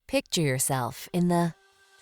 Picture yourself in the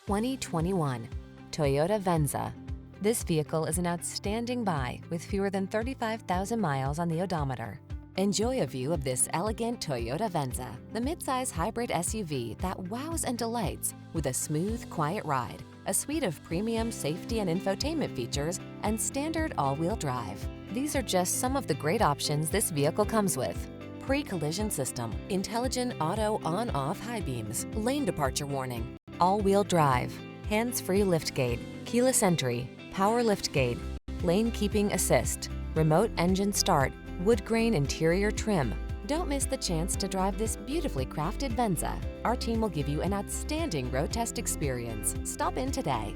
2021 Toyota Venza. This vehicle is an outstanding buy with fewer than 35,000 miles on the odometer. Enjoy a view of this elegant Toyota Venza, the midsize hybrid SUV that wows and delights with a smooth, quiet ride, a suite of premium safety and infotainment features, and standard all-wheel drive. These are just some of the great options this vehicle comes with: pre-collision system, intelligent auto on-off high beams, lane departure warning, all-wheel drive, hands-free liftgate, keyless entry, power liftgate, lane keeping assist, remote engine start, Woodgrain Interior Trim. Don't miss the chance to drive this beautifully crafted Venza. Our team will give you an outstanding road test experience. Stop in today.